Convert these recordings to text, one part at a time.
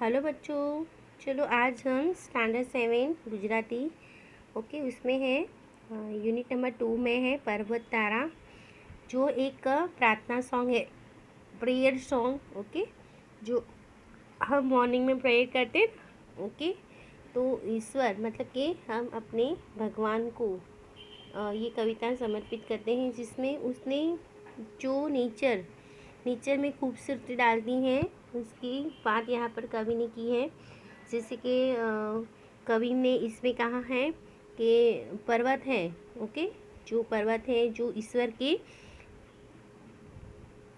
Hello बच्चों। चलो आज हम स्टैंडर्ड 7 गुजराती उसमें है यूनिट नंबर 2 में है पर्वत तारा, जो एक प्रार्थना सॉन्ग है, प्रेयर सॉन्ग। जो हम मॉर्निंग में प्रेयर करते हैं। तो ईश्वर मतलब कि हम अपने भगवान को ये कविता समर्पित करते हैं, जिसमें उसने जो नेचर में खूबसूरती डाल दी है, उसकी बात यहाँ पर कवि ने की है। जैसे कि कवि ने इसमें कहा है कि पर्वत है, जो पर्वत है, जो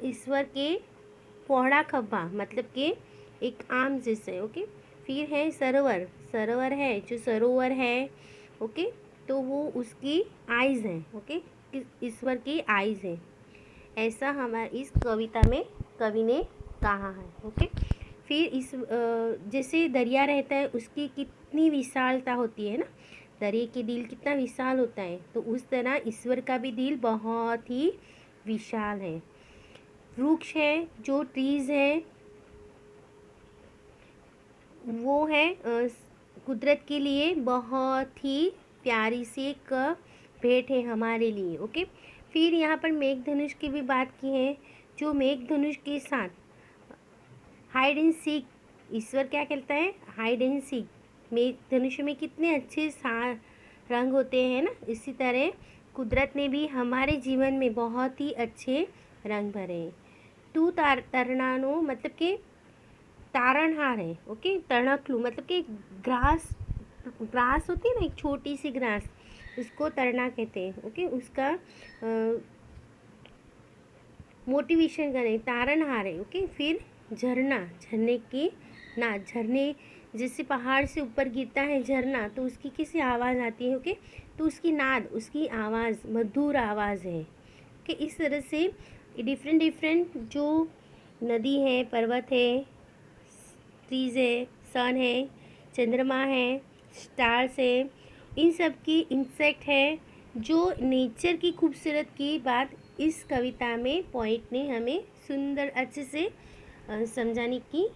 ईश्वर के पौड़ा खब्बा मतलब कि एक आम जैसे। फिर है सरोवर है, जो सरोवर है। तो वो उसकी आइज़ है। ईश्वर की आइज़ है, ऐसा हमारे इस कविता में कवि ने कहा है। फिर इस जैसे दरिया रहता है, उसकी कितनी विशालता होती है ना, दरिया के दिल कितना विशाल होता है, तो उस तरह ईश्वर का भी दिल बहुत ही विशाल है। वृक्ष है, जो ट्रीज़ है, वो है कुदरत के लिए बहुत ही प्यारी सी एक भेंट है हमारे लिए। फिर यहाँ पर मेघधनुष की भी बात की है, जो मेघधनुष के साथ हाइड एंड सीक, ईश्वर क्या कहता है, हाइड एंड सीक। मेघधनुष में कितने अच्छे रंग होते हैं ना, इसी तरह कुदरत ने भी हमारे जीवन में बहुत ही अच्छे रंग भरे हैं। तू तरनानो मतलब कि तारणहार है। तरणकलू मतलब कि ग्रास होती है ना, एक छोटी सी ग्रास, उसको तरना कहते हैं। उसका मोटिवेशन करें, तारणहार है। फिर झरने जैसे पहाड़ से ऊपर गिरता है झरना, तो उसकी कैसी आवाज़ आती है। तो उसकी आवाज़ मधुर आवाज़ है। इस तरह से डिफरेंट जो नदी है, पर्वत है, ट्रीज़ है, सन है, चंद्रमा है, स्टार्स है, इन सब की इंसेक्ट है, जो नेचर की खूबसूरत की बात इस कविता में पोइट ने हमें सुंदर अच्छे से समझाने की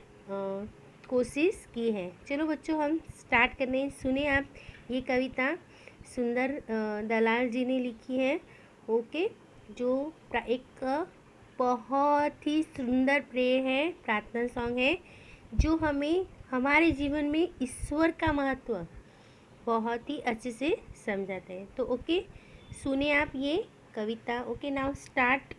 कोशिश की है। चलो बच्चों, हम स्टार्ट करने हैं। सुने आप ये कविता सुंदर दलाल जी ने लिखी है। जो एक बहुत ही सुंदर प्रेयर है, प्रार्थना सॉन्ग है, जो हमें हमारे जीवन में ईश्वर का महत्व बहुत ही अच्छे से समझाते हैं। तो सुने आप ये कविता। Now start.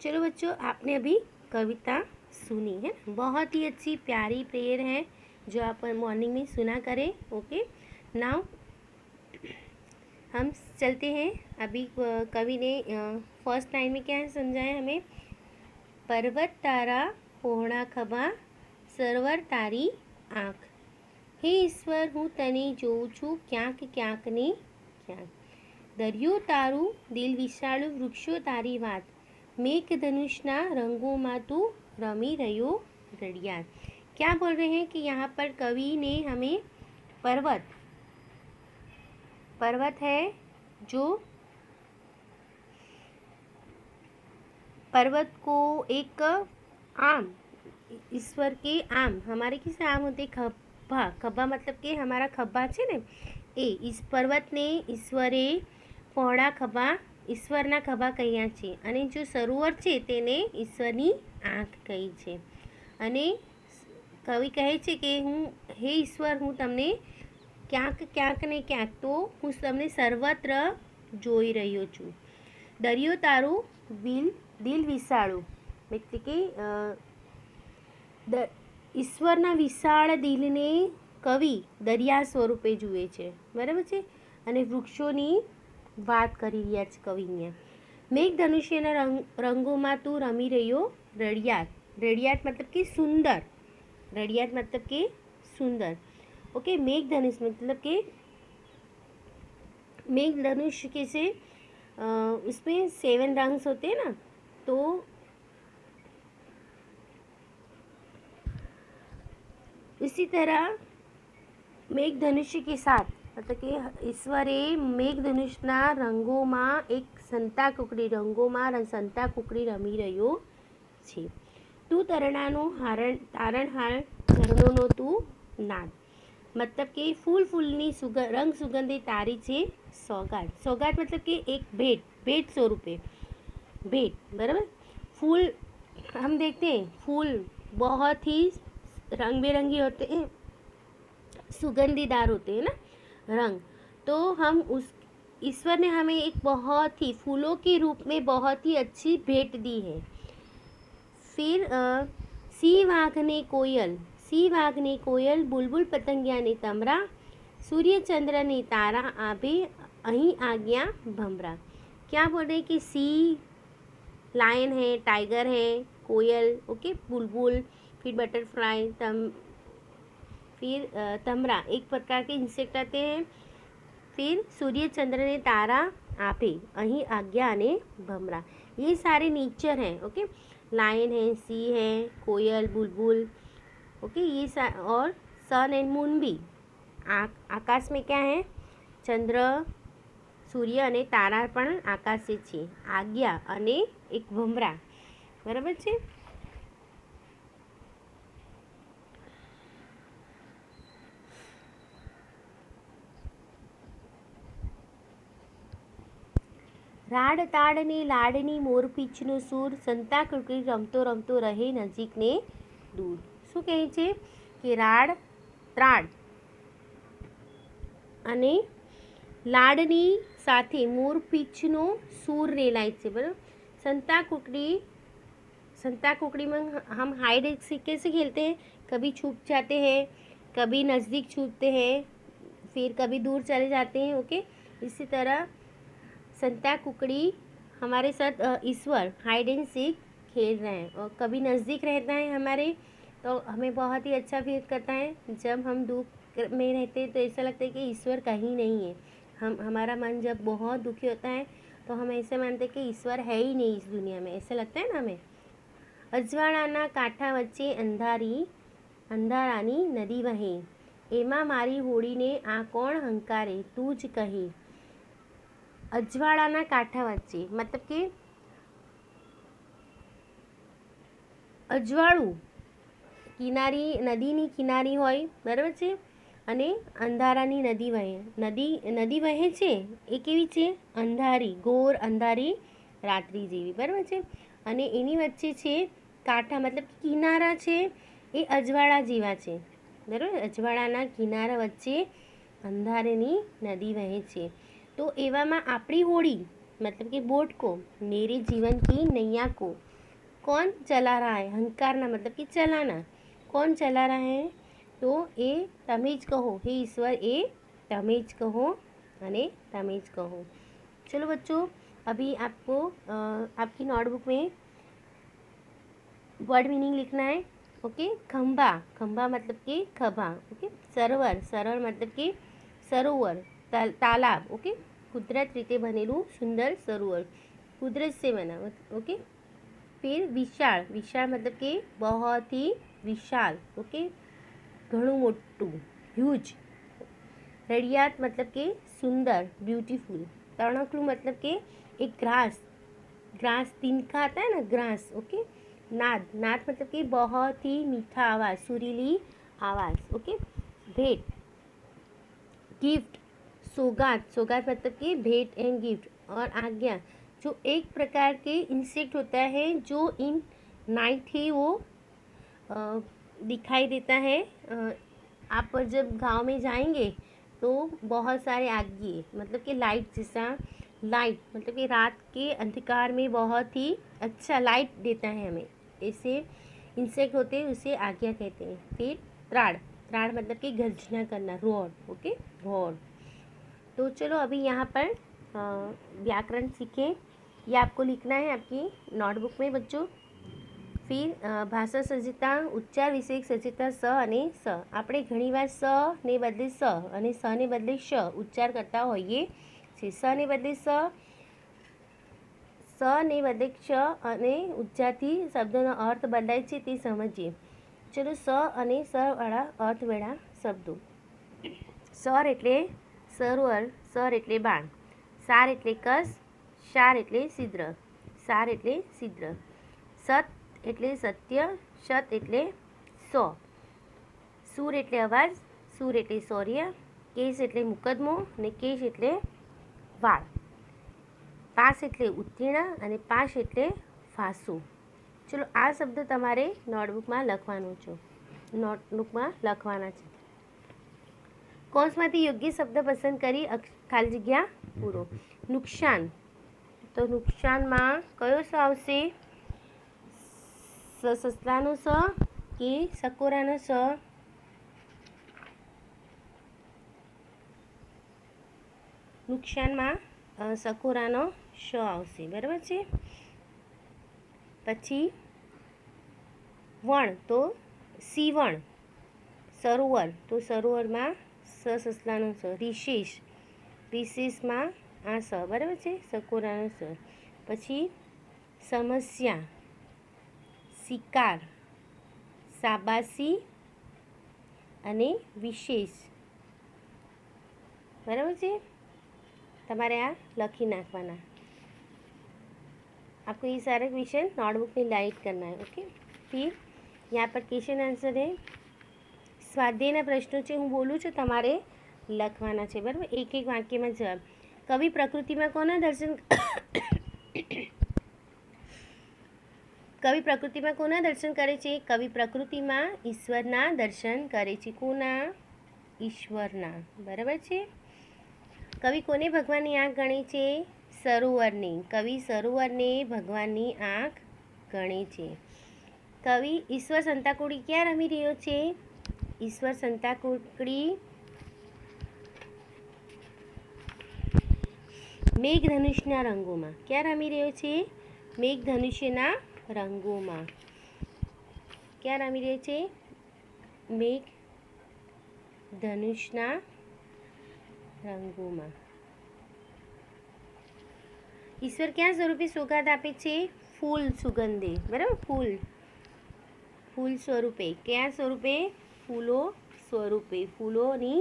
चलो बच्चों, आपने अभी कविता सुनी है, बहुत ही अच्छी प्यारी प्रेयर है जो आप मॉर्निंग में सुना करें। ओके, नाउ हम चलते हैं। अभी कवि ने फर्स्ट लाइन में क्या है समझाया हमें। पर्वत तारा पोहड़ा खभा सरवर तारी आँख, हे ईश्वर હું તને જોઉં છું ક્યાંક ક્યાંક ને ક્યાંક, દરિયો તારું દિલ વિશાળું વૃક્ષો તારી વાત, મેઘધનુષના रंगों तू रमी रह्यो रड़ियात। क्या बोल रहे हैं कि यहाँ पर कवि ने हमें पर्वत है जो पर्वत को एक आम, ईश्वर के आम, हमारे किस आम होते खब्बा, खब्बा मतलब कि हमारा खब्बा છે ને એ, इस पर्वतને ઈશ્વરે પહોળા ખભા, ઈશ્વરના ખભા કહ્યા છે, અને જો સરોવર છે તેને ઈશ્વરની આંખ કહી છે। અને કવિ કહે છે કે હે ઈશ્વર હું તમને ક્યાંક ક્યાંક ને ક્યાંક, તો હું તમને સર્વત્ર જોઈ રહ્યો છું। દરિયો તારું દિલ વિશાળું એટલે કે ઈશ્વરના વિશાળ દિલને કવિ દરિયા સ્વરૂપે જુએ છે, બરાબર છે। અને વૃક્ષોની વાત કરી રહ્યા છે કવિ અહીંયા। મેઘધનુષ્યના રંગોમાં તું રમી રહ્યો રડિયાત, રડિયાત मतलब कि सुंदर, रड़ियात मतलब कि सुंदर। ओके, मेघधनुष मतलब कि मेघधनुष कैसे उसमें 7 रंग्स होते हैं ना, तो इसी तरह मेघधनुष्य के साथ मतलब कि ईश्वरे मेघधनुषना रंगों एक संता कुकड़ी संता कुकड़ी रमी रह्यो छे। तू तरणानो तारणहार झरनोनो तू नाद, मतलब कि फूलनी रंग सुगंधी तारी छे सौगात। सौगात मतलब कि एक भेंट स्वरूपे, भेंट, बराबर। फूल हम देखते हैं, फूल बहुत ही रंग बिरंगी होते हैं, सुगंधीदार होते हैं ना रंग, तो हम उस ईश्वर ने हमें एक बहुत ही फूलों के रूप में बहुत ही अच्छी भेंट दी है। फिर सी वाघ ने कोयल बुलबुल पतंगिया ने तमरा, सूर्य चंद्र ने तारा आभे अहीं आज्ञा भमरा। क्या बोल रहे कि सी लायन है, टाइगर है, कोयल, ओके, बुलबुल, फिर बटरफ्लाई, फिर तमरा एक प्रकार के इंसेक्ट आते हैं, फिर सूर्य चंद्र ने तारा आपे अहीं आज्ञा ने भमरा, ये सारे नेचर हैं। ओके, लायन है, सी है, कोयल, बुलबुल, ओके, ये और सन एंड मून भी। आकाश में क्या है, चंद्र, सूर्य अने तारा पण आकाशे छे, आज्ञा अने एक भमरा, बराबर छे। રાડ તાડની લાડની મોરપીંછનો સૂર, સંતા કુકડી રમતો રમતો રહે નજીક ને દૂર। શું કહે છે કે રાડ, ત્રાડ અને લાડની સાથે મોરપીંછનો सूर रेलाय છે, बराबर। संता कुकड़ी में हम हाइड कैसे खेलते हैं, कभी छुप जाते हैं, कभी नज़दीक छुपते हैं, फिर कभी दूर चले जाते हैं। ओके, इसी तरह संता कुकड़ी हमारे साथ ईश्वर हाइड एंड सीक खेल रहे हैं, और कभी नज़दीक रहता है हमारे, तो हमें बहुत ही अच्छा फील करता है। जब हम दुख में रहते हैं तो ऐसा लगता है कि ईश्वर कहीं नहीं है। हमारा मन जब बहुत दुखी होता है तो हम ऐसे मानते हैं कि ईश्वर है ही नहीं इस दुनिया में, ऐसा लगता है ना हमें। अजवाळाना कांठा वच्चे अंधारानी नदी वहे, एमा मारी होळीने आ कोण हंकारे तू ज कहे। अजवाळाना कांठा वच्चे मतलब कि अजवाळું કિનારી, નદીની કિનારી હોય, બરાબર છે, અને અંધારાની નદી વહે, નદી વહે છે એ કેવી છે, અંધારી, ઘોર અંધારી રાત્રિ જેવી, બરાબર છે, અને એની વચ્ચે છે કાંઠા मतलब कि કિનારા છે એ અજવાળા જેવા છે, બરાબર। અજવાળાના કિનારા વચ્ચે અંધારેની નદી વહે છે, तो एवा में आपणी होड़ी मतलब कि बोट को, मेरे जीवन की नैया को, कौन चला रहा है, हंकारना मतलब कि चलाना, कौन चला रहा है, तो ए तमेज कहो, हे ईश्वर ए तमेज कहो अने तमेज कहो। चलो बच्चों, अभी आपको आपकी नोटबुक में वर्ड मीनिंग लिखना है। ओके, खंभा, खंभा मतलब कि खभा। ओके, सरोवर, सरोवर मतलब कि सरोवर, तालाब। ओके, कुदरत रीते बनेलू सुंदर सरोवर, कुदरत से बना। ओके, फिर विशाल, विशाल मतलब कि बहुत ही विशाल। ओके, घणું મોટું, ह्यूज। रड़ियात मतलब कि सुंदर, ब्यूटीफुल। तणकलू मतलब कि एक ग्रास, ग्रास तिनका आता है ना, ग्रास। ओके, नाद, नाद मतलब कि बहुत ही मीठा आवाज़, सुरीली आवाज़। ओके, भेंट, गिफ्ट, सौगात, सौगात मतलब कि भेंट एंड गिफ्ट। और आज्ञा, जो एक प्रकार के इंसेक्ट होता है जो इन नाइट ही वो दिखाई देता है। आप जब गांव में जाएंगे तो बहुत सारे आगे मतलब कि लाइट जैसा, लाइट मतलब कि रात के अंधकार में बहुत ही अच्छा लाइट देता है हमें, ऐसे इंसेक्ट होते हैं, उसे आज्ञा कहते हैं। फिर त्राड़, त्राड़ मतलब कि गर्जना करना, रोर। Okay, roar. तो चलो अभी यहाँ पर व्याकरण सीखें। ये आपको लिखना है आपकी नोटबुक में बच्चों। फिर भाषा સજ્જતા, ઉચ્ચાર વિષયક સજ્જતા સ અને સ। આપણે ઘણીવાર સ ને બદલે સ અને સ ને બદલે શ ઉચ્ચાર કરતા હોઈએ છીએ। સ ને બદલે સ, સ ને બદલે ક્ષ અને ઉચ્ચારથી શબ્દોનો અર્થ બદલાય છે તે સમજીએ। ચલો સ અને સરવાળા અર્થવાળા શબ્દો। સર એટલે સરોવર, સર એટલે બાણ, સાર એટલે કસ, શાર એટલે છિદ્ર, સાર એટલે છિદ્ર। સત એટલે સત્ય, શત એટલે 100, સુર એટલે અવાજ, સુર એટલે શૌર્ય, કેશ એટલે મુકદ્દમો અને કેશ એટલે વાળ, પાસ એટલે ઉત્તીર્ણ અને પાશ એટલે ફાંસું। ચલો આ શબ્દ તમારે નોટબુકમાં લખવાનું છે, નોટબુકમાં લખવાના છે। કૌંસમાંથી યોગ્ય શબ્દ પસંદ કરી ખાલી જગ્યા પૂરો। નુકસાન, તો નુકસાનમાં કયો સ આવશે? સસલાનો સ કે સકોરાનો સ? નુકસાનમાં સકોરાનો શ આવશે, બરાબર છે। પછી વણ, તો સીવણ, સરોવર, તો સરોવરમાં સસલાનો સ, રિશેષ, રિશેષમાં આ સ, બરાબર છે, સકોરાનો સ। પછી સમસ્યા, શિકાર, શાબાશી અને વિશેષ, બરાબર છે। તમારે આ લખી નાખવાના। आपको ये सारे क्वेश्चन नोटबुक में राइट करना है। ओके, फिर यहाँ पर क्वेश्चन आंसर है, સ્વાધ્યાયના પ્રશ્નો છે, હું બોલું છું, તમારે લખવાના છે, બરાબર, એક એક વાક્યમાં જવાબ। કવિ પ્રકૃતિમાં કોના દર્શન કવિ પ્રકૃતિમાં કોના દર્શન કરે છે? કવિ પ્રકૃતિમાં ઈશ્વરના દર્શન કરે છે। કોના? ઈશ્વરના, બરાબર છે। કવિ કોને ભગવાનની આંખ ગણે છે? સરોવરની, કવિ સરોવરને ભગવાનની આંખ ગણે છે। કવિ ઈશ્વર સંતાકુકડી ક્યાં રમી રહ્યો છે? ઈશ્વર સંતાકુકડી મેઘધનુષના રંગોમાં, ક્યાં રમી રહ્યો છે? મેઘધનુષ્યના રંગોમાં, ક્યાં રમી રહ્યો છે? મેઘધનુષના રંગોમાં। ઈશ્વર ક્યાં સ્વરૂપે સોગાદ આપે છે? ફૂલ સુગંધે, બરાબર, ફૂલ, ફૂલ સ્વરૂપે, ક્યાં સ્વરૂપે? ફૂલો સ્વરૂપે, ફૂલોની,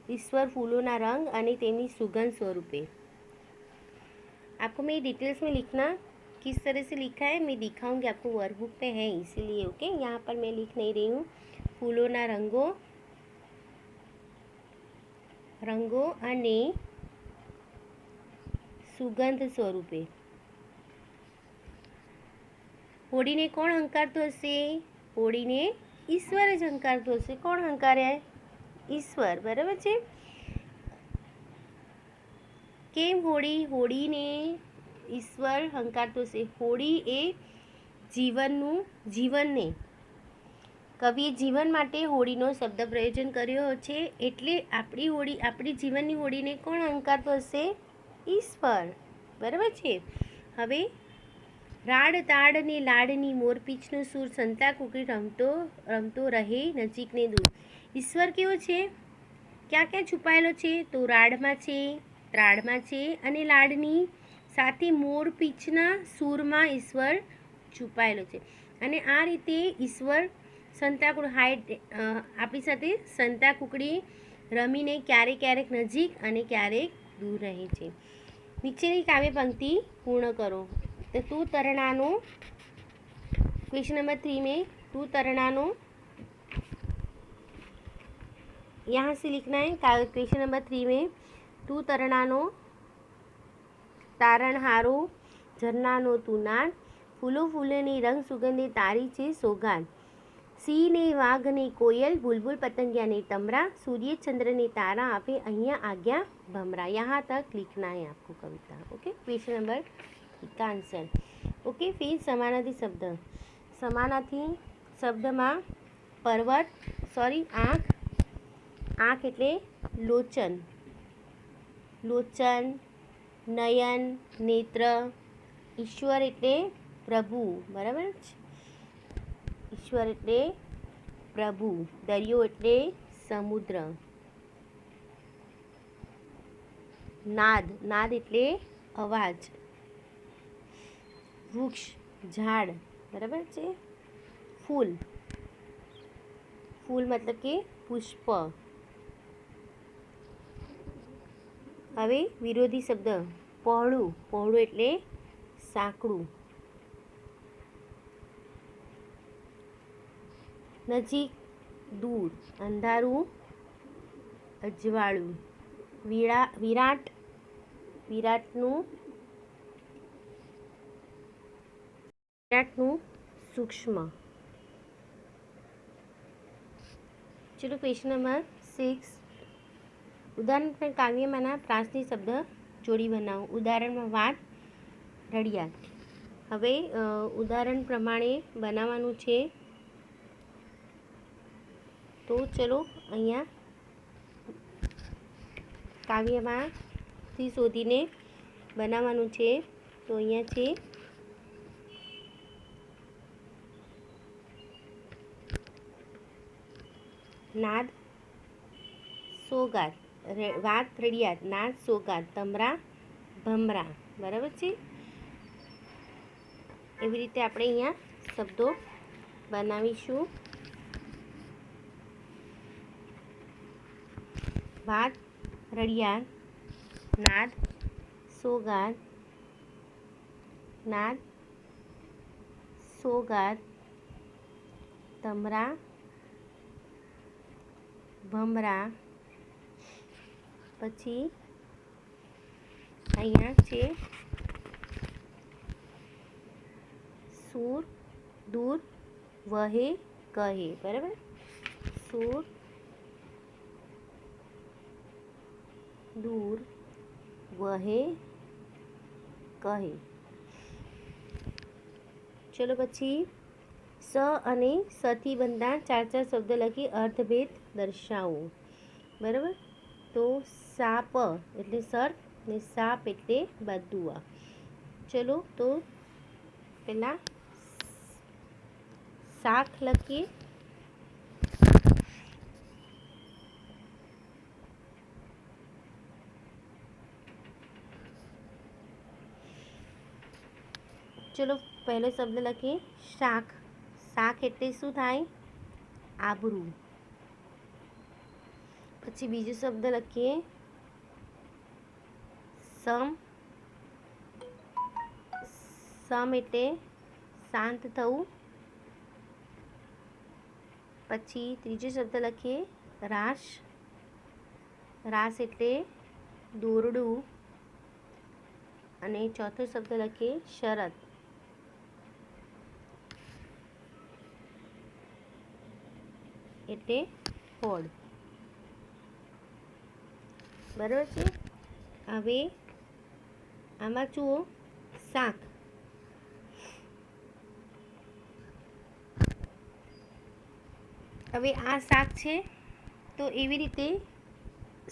ईश्वर फूलों रंग और तेमनी सुगंध स्वरूपे। आपको मैं डिटेल्स में लिखना किस तरह से लिखा है मैं दिखाऊंगी, आपको वर्कबुक पे है इसीलिए। ओके, यहाँ पर मैं लिख नहीं रही हूँ। फूलों रंगों, रंगों अने सुगंध स्वरूपे। होड़ी ने कोण हंकारतो हशे? होड़ी ने ईश्वर ज हंकारतो हशे। कोण हंकारे? ईश्वर, बराबर है। केम होड़ी? होड़ी ने ईश्वर हंकारतो हशे। होड़ी ए જીવનને કવિએ જીવન માટે હોળીનો શબ્દ પ્રયોજન કર્યો છે, એટલે આપણી હોળી, આપણી જીવનની હોળીને કોણ અંકારતો હશે? ઈશ્વર. બરાબર છે. હવે રાડ તાડ ને લાડની મોરપીંછનો સૂર સંતા કુકડી રમતો રહે નજીકને દૂર. ઈશ્વર કેવો છે? ક્યાં ક્યાં છુપાયેલો છે? તો રાડમાં છે, ત્રાડમાં છે અને લાડની સાથે મોરપીંછના સૂરમાં ઈશ્વર છુપાયેલો છે. અને આ રીતે ઈશ્વર આપણી સાથે સંતા કુકડી રમીને ક્યારેક ક્યારેક નજીક અને ક્યારેક દૂર રહે છે. નીચેની કાવ્ય પંક્તિ પૂર્ણ કરો. तो तू तरणानो, क्वेश्चन नंबर 3 में तू तरणानो यहाँ से लिखना है. क्वेश्चन नंबर 3 में तू तरणानो तारणहारो झरनानो तू नाद फूलो फूलोनी रंग सुगंधे तारी छे सोगाद सिंह ने वाघ ने कोयल बुलबुल पतंगिया ने तमरा सूर्य चंद्र ने तारा आपे अहिया आज्ञा भमरा. यहाँ तक लिखना है आपको कविता. ओके, क्वेश्चन नंबर का आंसर. ओके, फिर समानार्थी शब्द. समानार्थी शब्दમાં पर्वत, આંખ એટલે લોચન, નયન, નેત્ર. ઈશ્વર એટલે પ્રભુ. બરાબર છે, ઈશ્વર એટલે પ્રભુ. દરિયો એટલે સમુદ્ર. નાદ એટલે અવાજ. વૃક્ષ, ઝાડ. બરાબર છે. ફૂલ મતલબ કે પુષ્પ. હવે વિરોધી શબ્દ. પહોળું એટલે સાંકડું. નજીક, દૂર. અંધારું, અજવાળું. વિરાટનું સૂક્ષ્મ. ચલો ક્વેશ્ચન નંબર 6. ઉદાહરણ પર કાવ્યમાંના પ્રાસની શબ્દ જોડી બનાવો. ઉદાહરણમાં વાત, રડિયાળ. હવે ઉદાહરણ પ્રમાણે બનાવવાનું છે. તો ચલો અહીંયા કાવ્યમાંથી શોધીને બનાવવાનું છે. તો અહીંયા છે નાદ, સોગાદ. વાત, રડિયાળ. નાદ, સોગાદ. તમરા, ભમરા. બરાબર છે. એવી રીતે આપણે અહીંયા શબ્દો બનાવીશું. વાત, રડિયાળ. નાદ, સોગાદ. નાદ, સોગાદ. તમરા, ભમરા. પછી અહીંયા છે સૂર, દૂર, વહે, કહે. બરાબર. સૂર, દૂર, વહે, કહે. ચલો પછી સ અને સથી બંધા 4 શબ્દ લખી અર્થભેદ દર્શાવો. બરાબર. તો સાપ એટલે સર્પ ને સાપ એટલે બદુઆ. ચલો તો પહેલાં શાક લખીએ. ચલો પહેલો શબ્દ લખીએ શાક. શાક એટલે શું થાય? આબરૂ. પછી બીજો શબ્દ લખીએ સમ. સમ એટલે શાંત થવું. પછી ત્રીજો શબ્દ લખીએ રાસ. રાસ એટલે દોરડું. અને ચોથો શબ્દ લખીએ શરત. એટલે હોડ. બરાબર છે. હવે આમાં જુઓ શાક. હવે આ શાક છે તો એવી રીતે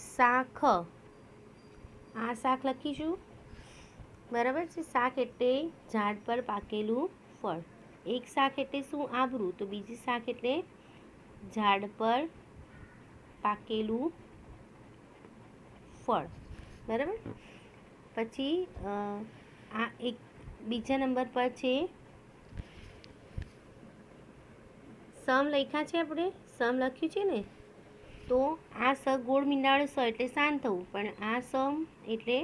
શાખ આ શાક લખીશું, બરાબર છે. શાક એટલે ઝાડ પર પાકેલું ફળ. એક શાક એટલે શું? આબરૂ. તો બીજી શાક એટલે ઝાડ પર પાકેલું ફળ, બરાબર. પછી આ એક બીજા નંબર પર છે સમ લખ્યા છે, આપણે સમ લખ્યું છે ને, તો આ સ ગોળ મીંડાળો સ એટલે શાંત થવું, પણ આ સમ એટલે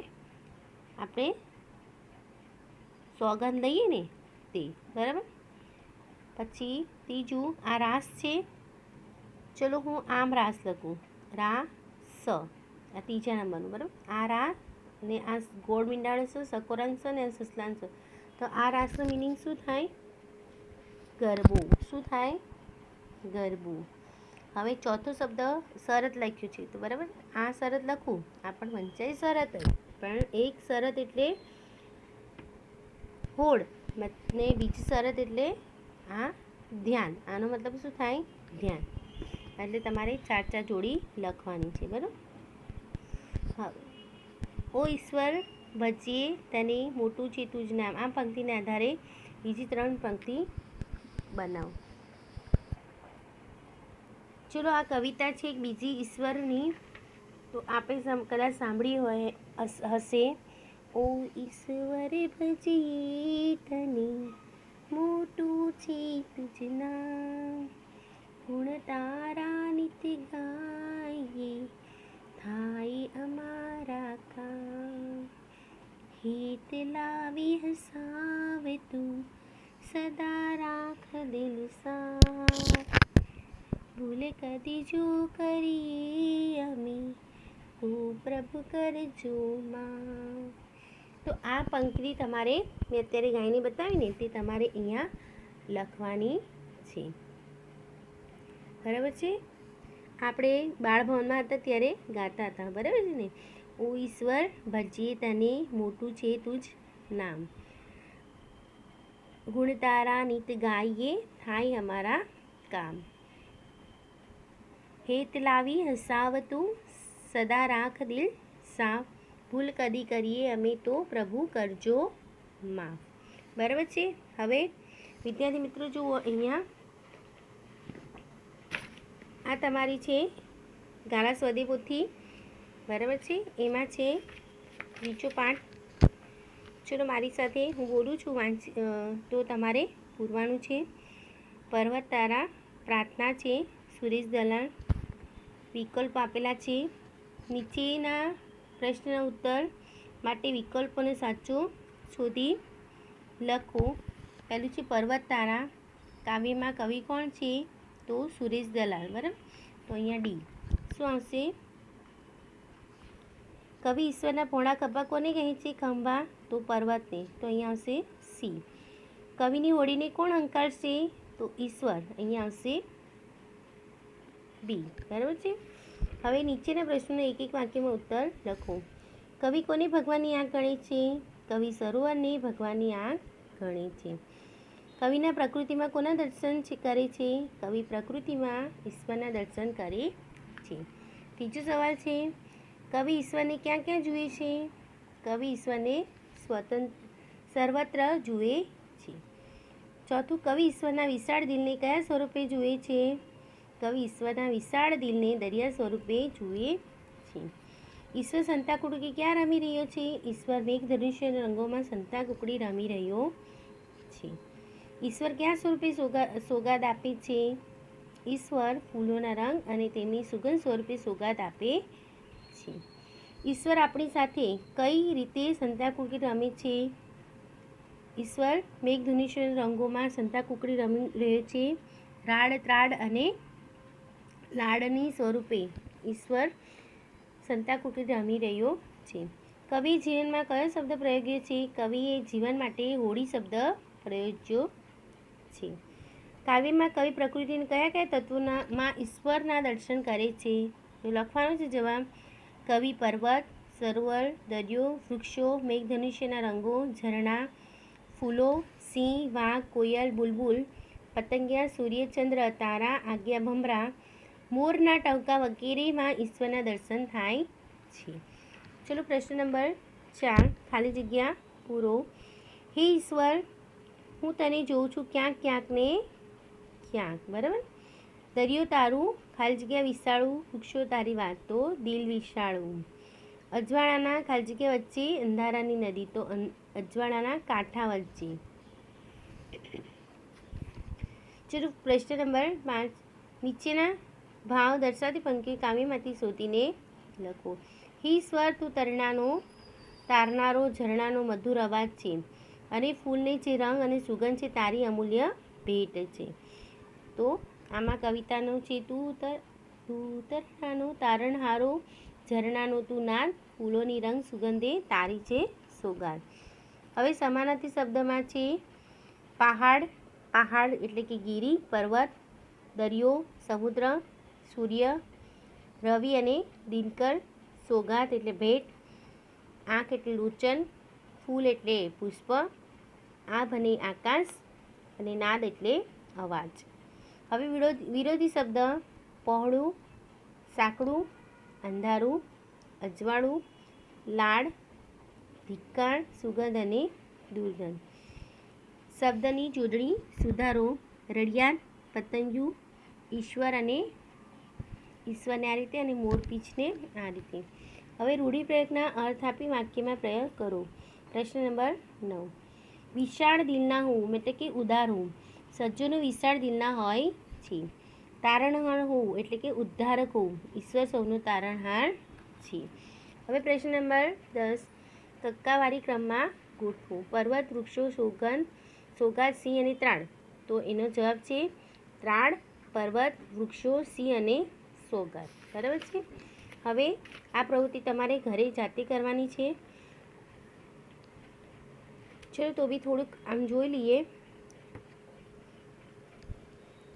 આપણે સોગંદ લઈએ ને તે, બરાબર. પછી ત્રીજું આ રાસ છે, ચલો હું આમ રાસ લખું, રા સ, આ ત્રીજા નંબરનું, બરાબર. આ રા ને આ ગોળ મીંડાળો સ, સકોરાંક સ ને સસલાંક સ, તો આ રાસનો મિનિંગ શું થાય? ગરબો. શું થાય? ગરબો. હવે ચોથો શબ્દ શરત લખ્યું છે, તો બરાબર આ શરત લખું, આ પણ વંચાય શરત જ, પણ એક શરત એટલે હોડ ને બીજી શરત એટલે આ ધ્યાન. આનો મતલબ શું થાય? ધ્યાન. એટલે તમારે 4 જોડી લખવાની છે, બરાબર. હવે ઓ ઈશ્વર ભજીએ તને મોટું છે તું જ નામ. આ પંક્તિને આધારે બીજી 3 પંક્તિ બનાવો. ચલો આ કવિતા છે એક બીજી ઈશ્વરની, તો આપણે કદાચ સાંભળી હોય હશે. ઓ ઈશ્વર ભજીએ તને મોટું છે તુજ નામ, ગુણ તારા નિત ગાઈએ થાય અમારા કામ, હિત લાવી હસાવે તું સદા રાખ દિલ સાફ, ભૂલ કદી જો કરીએ અમે ઓ પ્રભુ કરજો માફ. તો આ પંક્તિ તમારે મેં અત્યારે ગાઈને બતાવી ને તે તમારે અહીંયા લખવાની છે, બરાબર છે. આપણે બાળભવનમાં હતા ત્યારે ગાતા હતા, બરાબર છે ને. ઓ ઈશ્વર ભજીએ તને મોટું છે તુજ નામ, ગુણ તારા નિત ગાઈએ થાય અમારા કામ, હેત લાવી હસાવતું સદા રાખ દિલ સાફ, ભૂલ કદી કરીએ અમે તો પ્રભુ કરજો માફ, બરાબર છે. હવે વિદ્યાર્થી મિત્રો જુઓ અહીંયા આ તમારી છે ગાળા સ્વદેપોથી, બરાબર છે. એમાં છે બીજો પાઠ. ચલો મારી સાથે હું બોલું છું તો તમારે પૂરવાનું છે. પર્વત તારા, પ્રાર્થના છે સુરેશ દલાલ, વિકલ્પ આપેલા છે. નીચેના પ્રશ્નના ઉત્તર માટે વિકલ્પોને સાચો શોધી લખો. પહેલું છે પર્વત તારા. કાવ્યમાં કવિ કોણ છે? તો સુરેશ દલાલ, બરાબર. તો અહીંયા ડી. શું આવશે? કવિ ઈશ્વરના પોળા ખભા કોને કહે છે? ખંભા. તો પર્વતને. તો અહીંયા આવશે સી. કવિની હોડીને કોણ હંકારશે? તો ઈશ્વર. અહીંયા આવશે બી, બરાબર છે. હવે નીચેના પ્રશ્નોનો એક એક વાક્યમાં ઉત્તર લખો. કવિ કોને ભગવાનની આંખ ગણે છે? કવિ સરોવરને ભગવાનની આંખ ગણે છે. કવિના પ્રકૃતિમાં કોના દર્શન કરે છે? કવિ પ્રકૃતિમાં ઈશ્વરના દર્શન કરે છે. ત્રીજો સવાલ છે કવિ ઈશ્વરને ક્યાં ક્યાં જુએ છે? કવિ ઈશ્વરને સર્વત્ર જુએ છે. ચોથું, કવિ ઈશ્વરના વિશાળ દિલને કયા સ્વરૂપે જુએ છે? કવિ ઈશ્વરના વિશાળ દિલને દરિયા સ્વરૂપે જુએ છે. ઈશ્વર સંતા કુકડી ક્યાં રમી રહ્યો છે? ઈશ્વર મેઘધનુષ્યના રંગોમાં સંતા કુકડી રમી રહ્યો છે. ઈશ્વર કયા સ્વરૂપે સોગાદ આપે છે? ઈશ્વર ફૂલોના રંગ અને તેમની સુગંધ સ્વરૂપે સોગાદ આપે છે. ઈશ્વર આપણી સાથે કઈ રીતે સંતા કુકડી રમે છે? ઈશ્વર મેઘધનુષ્યના રંગોમાં સંતા કુકડી રમી રહ્યો છે. રાડ ત્રાડ અને લાડની સ્વરૂપે ઈશ્વર સંતા કુકડી રમી રહ્યો છે. કવિ જીવનમાં કયો શબ્દ પ્રયોગ્યો છે? કવિએ જીવન માટે હોડી શબ્દ પ્રયોજ્યો છે. કાવ્યમાં કવિ પ્રકૃતિના કયા કયા તત્વોમાં ઈશ્વરના દર્શન કરે છે? તો લખવાનો છે જવાબ. કવિ પર્વત, સરોવર, દરિયો, વૃક્ષો, મેઘધનુષ્યના રંગો, ઝરણા, ફૂલો, સિંહ, વાઘ, કોયલ, બુલબુલ, પતંગિયા, સૂર્ય, ચંદ્ર, તારા, આજ્ઞા, ભમરા, મોરના ટવકા વગેરેમાં ઈશ્વરના દર્શન થાય છે. ચલો પ્રશ્ન નંબર 4, ખાલી જગ્યા પૂરો. હે ઈશ્વર, હું તને જોઉં છું ક્યાંક ક્યાંક ને ક્યાંક. બરાબર. દરિયો તારું, ખાલી જગ્યા વિશાળું, વૃક્ષો તારી વાતો, દિલ વિશાળું. અજવાળાના ખાલી જગ્યા વચ્ચે અંધારાની નદી, તો અજવાળાના કાંઠા વચ્ચે. ચલો પ્રશ્ન નંબર 5, નીચેના ભાવ દર્શાવતી પંક્તિ કાવ્યમાંથી શોધીને લખો. હે ઈશ્વર, તું તારનારો ઝરણાનો મધુર અવાજ છે અને ફૂલને જે રંગ અને સુગંધ છે તારી અમૂલ્ય ભેટ છે. તો આમાં કવિતાનો છે તું તરણાનો તારણહારો, ઝરણાનો તું નાદ, ફૂલોની રંગ સુગંધે તારી છે સોગાદ. હવે સમાનાર્થી શબ્દમાં છે પહાડ એટલે કે ગીરી, પર્વત, દરિયો, સમુદ્ર, સૂર્ય, રવિ અને દિનકર, સોગાત એટલે ભેટ, આંખ એટલે લોચન, ફૂલ એટલે પુષ્પ, આભ અને આકાશ, અને નાદ એટલે અવાજ. હવે વિરોધી શબ્દ પહોળું, સાંકડું, અંધારું, અજવાળું, લાડ, ધિક્કાર, સુગંધ અને દુર્ગંધ. શબ્દની જોડણી સુધારો. રડિયાળ, પતંગિયું, ઈશ્વરને આ રીતે અને મોરપીંછને આ રીતે. હવે રૂઢિપ્રયોગના અર્થ આપી વાક્યમાં પ્રયોગ કરો. પ્રશ્ન નંબર 9, વિશાળ દિલના હું એટલે કે ઉદાર હું, સજ્જનો વિશાળ દિલના હોય છે. તારણહાર હોવું એટલે કે ઉદ્ધારક હોવું, ઈશ્વર સૌનો તારણહાર છે. હવે પ્રશ્ન નંબર 10, ટક્કાવારી ક્રમમાં ગોઠવો. પર્વત, વૃક્ષો, સોગાદ, સિંહ અને ત્રાડ. તો એનો જવાબ છે ત્રાડ, પર્વત, વૃક્ષો, સિંહ અને સોગાદ. બરાબર છે. હવે આ પ્રવૃત્તિ તમારે ઘરે જાતે કરવાની છે. ચલો તો બી થોડુંક આમ જોઈ લઈએ.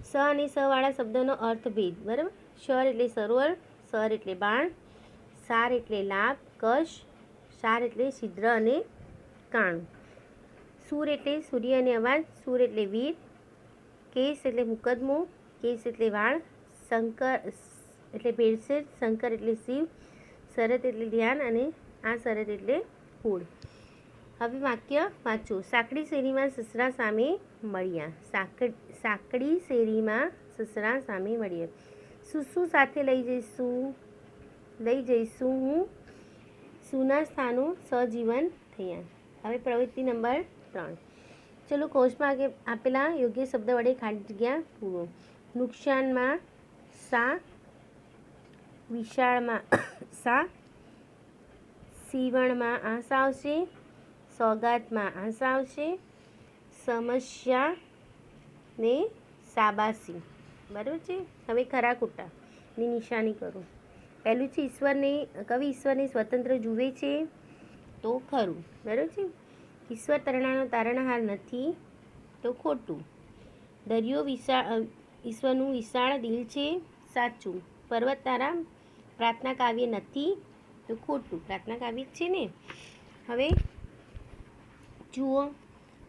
સ અને સ વાળા શબ્દોનો અર્થભેદ. બરાબર. શર એટલે સરોવર, સર એટલે બાણ, સાર એટલે લાભ, કશ, સાર એટલે છિદ્ર અને કાણું. સૂર એટલે સૂર્ય અને અવાજ, સૂર એટલે વીર, કેશ એટલે મુકદ્દમો, કેશ એટલે વાળ, શંકર એટલે ભેળસેળ, શંકર એટલે શિવ, શરત એટલે ધ્યાન અને આ શરત એટલે ફૂળ. હવે વાક્ય વાંચો. સાંકડી શેરીમાં સસરા સામે મળ્યા. સાંકડી શેરીમાં સસરા સામે મળ્યા. શું સાથે લઈ જઈશું હું, સુના સ્થાનો સજીવન થયા. હવે પ્રવૃત્તિ નંબર 3. ચલો કોષમાં આપેલા યોગ્ય શબ્દ વડે ખાલી જગ્યા પૂરો. નુકસાનમાં સા, વિશાળમાં સા, સીવણમાં આશા આવશે, સોગાતમાં આશા આવશે, સમસ્યા ને શાબાશી. બરાબર છે. હવે ખરા ખોટાની નિશાની કરો. પહેલું છે કવિ ઈશ્વરને સ્વતંત્ર જુએ છે, તો ખરું. બરાબર છે. ઈશ્વર તારણહાર નથી, તો ખોટું. દરિયો ઈશ્વરનું વિશાળ દિલ છે, સાચું. પર્વત તારા પ્રાર્થના કાવ્ય નથી, તો ખોટું. પ્રાર્થના કાવ્ય છે ને. હવે જુઓ,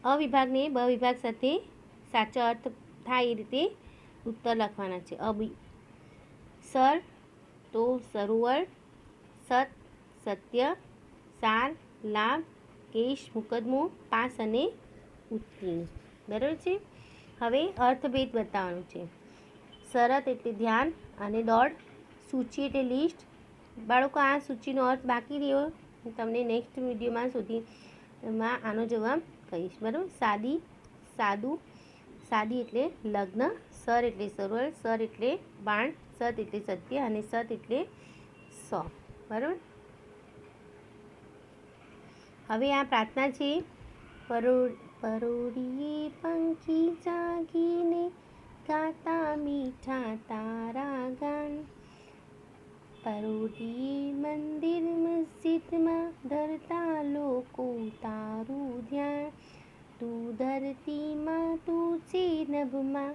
અ વિભાગને બ વિભાગ સાથે સાચો અર્થ થાય એ રીતે ઉત્તર લખવાના છે. સર તો સરોવર, સત સત્ય, સાર લાભ, કેશ મુકદ્દમો, પાસ અને ઉત્તીર્ણ. બરાબર છે. હવે અર્થભેદ બતાવવાનું છે. શરત એટલે ધ્યાન અને દોડ, સૂચિ એટલે લિસ્ટ. બાળકો આ સૂચિનો અર્થ બાકી રહ્યો, હું તમને નેક્સ્ટ વિડીયોમાં આનો જવાબ કહીશ. બરાબર. સાદી એટલે લગ્ન, સર એટલે સરોવર, સર એટલે બાણ, સત એટલે સત્ય અને સત એટલે સો. બરાબર. હવે આ પ્રાર્થના છે. પરોડીએ પંખી જાગીને ગાતા મીઠા તારા ગાન, પરોડીએ મંદિર મસ્જિદમાં ધરતા લોકો તારું ધ્યાન, તું ધરતીમાં તું છે નભમાં,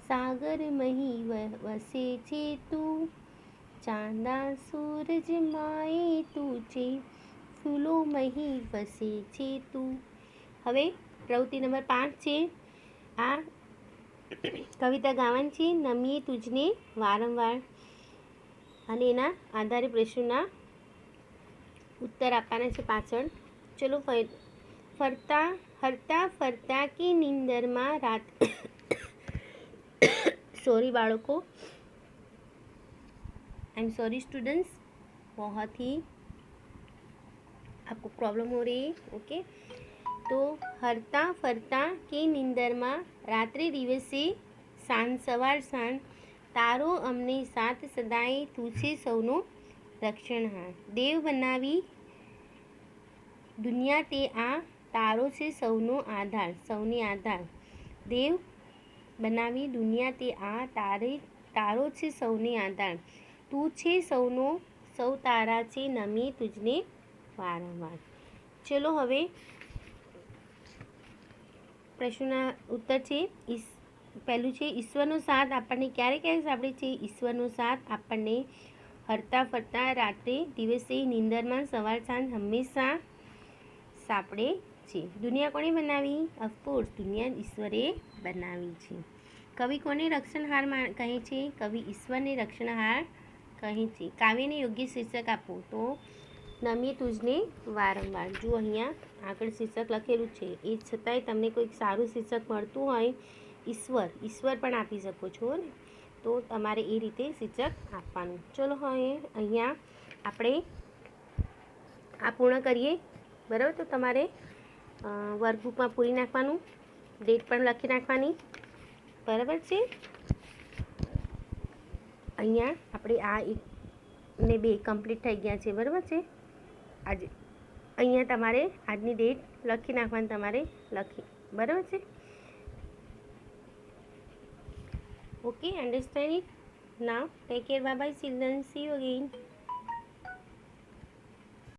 સાગર મહી વસે છે તું, ચાંદા સૂરજ માએ તું છે, ફૂલો મહી વસે છે તું. હવે પ્રવૃત્તિ નંબર 5 છે. આ કવિતા ગાવાની છે નમીએ તુજને વારંવાર અને એના આધારે પ્રશ્નોના ઉત્તર આપવાના છે પાછળ. ચલો ફરતા હરતા ફરતા કે નીંદરમાં રાત सॉरी बाળકો, आई एम सॉरी स्टूडेंट्स, बहुत ही आपको प्रॉब्लम हो रही है. ओके, तो हरता फरता के नींदर में रात्रे दिवसे सांज सवार सांज तारो अमने साथ सदाए તું છે સૌનો રક્ષણહાર. દેવ બનાવી દુનિયા તે આ તારો છે સૌનો આધાર, સૌની આધાર. દેવ બનાવી દુનિયા તે આ તારો છે સૌની આધાર. તું છે સૌનો સૌ તારા છે નમી તુજને વારંવાર. ચલો હવે પ્રશ્નના ઉત્તર છે. પહેલું છે ઈશ્વરનો સાથ આપણને ક્યારે ક્યારે સાંભળે છે? ઈશ્વરનો સાથ આપણને હરતા ફરતા રાત્રે દિવસે નીંદરમાં સવાર સાંજ હંમેશા સાંપડે છે. દુનિયા કોણે બનાવી? ઓફકોર્સ દુનિયા ઈશ્વરે બનાવી છે. કવિ કોને રક્ષણહાર કહે છે? કવિ ઈશ્વરને રક્ષણહાર કહે છે. કાવ્યને યોગ્ય શીર્ષક આપો તો નમીએ તુજને વારંવાર. જો અહીંયા આગળ શીર્ષક લખેલું છે એ છતાંય તમને કોઈક સારું શીર્ષક મળતું હોય, ઈશ્વર પણ આપી શકો છો ને, તો તમારે એ રીતે શીર્ષક આપવાનું. ચલો હવે અહીંયા આપણે આ પૂર્ણ કરીએ, બરાબર? તો તમારે વર્કબુકમાં પૂરી નાખવાનું, ડેટ પણ લખી નાખવાની, બરાબર છે? અહીંયા આપણે આ 1 ને 2 કમ્પ્લીટ થઈ ગયા છે, બરાબર છે? આજે અહીંયા તમારે આજની ડેટ લખી નાખવાની, તમારે બરાબર છે? Okay, understand it now. Take care. Bye bye children. See you again.